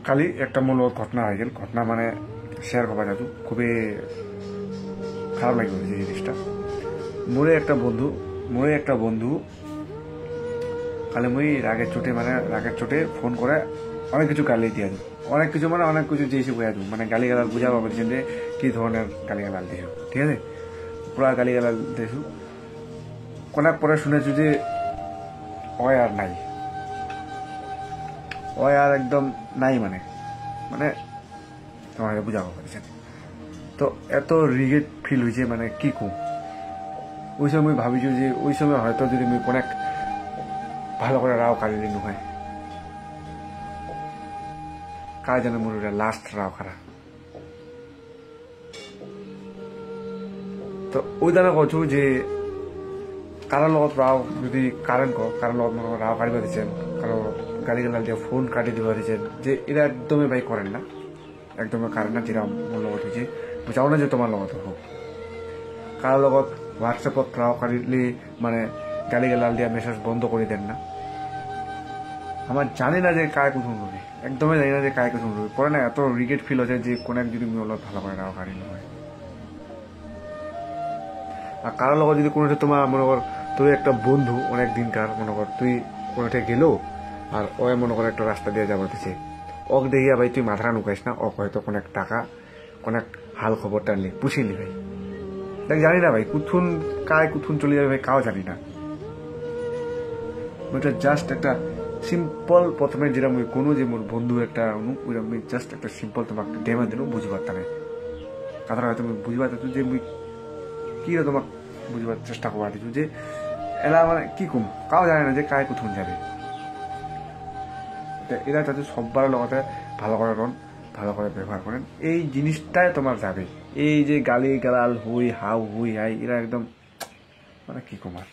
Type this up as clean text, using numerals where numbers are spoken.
কালি একটা মূল ঘটনা হয়ে গেল ঘটনা মানে শেয়ার করবা যাতো খুবই খারাপ লাগে যে জিনিসটা মোরে একটা বন্ধু কালে মুই রাগের চোটে ফোন করে অনেক কিছু গালি দিয়ে দিই অনেক কিছু যেসে বোঝা দিই মানে গালি গালাল বুঝা পাবছেন যে কি ধরনের গালি গালাল দিয়ে ঠিক আছে পুরা গালি গালাল দিয়েছু অনেক পরে শুনেছু যে ওই আর নাই ওই আর একদম নাই মানে মানে তোমাকে বুঝাবো পারছেন তো এত রিগ্রেট ফিল হয়েছে মানে কি কম ওই সময় ভাবিছু যে ওই সময় হয়তো যদি আমি অনেক ভালো করে রাও কাটি দিন হয় কার জানে মোর লাস্ট রাও খারা তো ওই দানা কছু যে কারোর লগত রাও যদি কারণ কারোর লগত মনে রাও কাটিবা দিচ্ছেন কারো গালি গালাল দিয়ে ফোন কাটি দিবা দিচ্ছেন যে এরা একদমই ভাই করেন না একদমই কারেন না যেটা মোর লগত হয়েছে চাও না যে তোমার লগত হোক কারোর লগত হোয়াটসঅ্যাপত রাও কাটিলে মানে গালি গালাল দিয়া মেসেজ বন্ধ করে দেন না আমার জানি না যে কায় কোথাও রবি একদমই জানি না যে কায় কোথাও রবি পরে না এত রিগ্রেট ফিল হচ্ছে যে কোন এক যদি লগত ভালো করে রাও কাটি হয় আর কারোর লগত যদি কোনো তোমার মনে কর তুই একটা বন্ধু অনেক দিনকার মনে কর তুই কোনোটা গেলো আর ও মনে কর একটা রাস্তা দিয়ে যাবার দিছে ওক দেখিয়া ভাই তুই মাথা নুকাইস না ওক হয়তো কোন টাকা কোন হাল খবর টানলি পুষিলি ভাই দেখ জানি না ভাই কুথুন চলে যাবে ভাই কাও জানি না ওইটা জাস্ট একটা সিম্পল প্রথমে যেটা মুই কোনো যে মোর বন্ধু একটা ওইটা মুই জাস্ট একটা সিম্পল তোমাকে ডেমো দিল বুঝি পারতাম কথাটা হয়তো মুই বুঝি পারতাম যে মুই কি তোমাকে বুঝবার চেষ্টা করা দিচ্ছু যে এরা মানে কি কম কাও জানে না যে কায় কোথুন যাবে এরা তাদের সব্বার লগতে ভালো করে রন ভালো করে ব্যবহার করেন এই জিনিসটাই তোমার যাবে এই যে গালি গালাল হুই হাই এরা একদম মানে কি কমার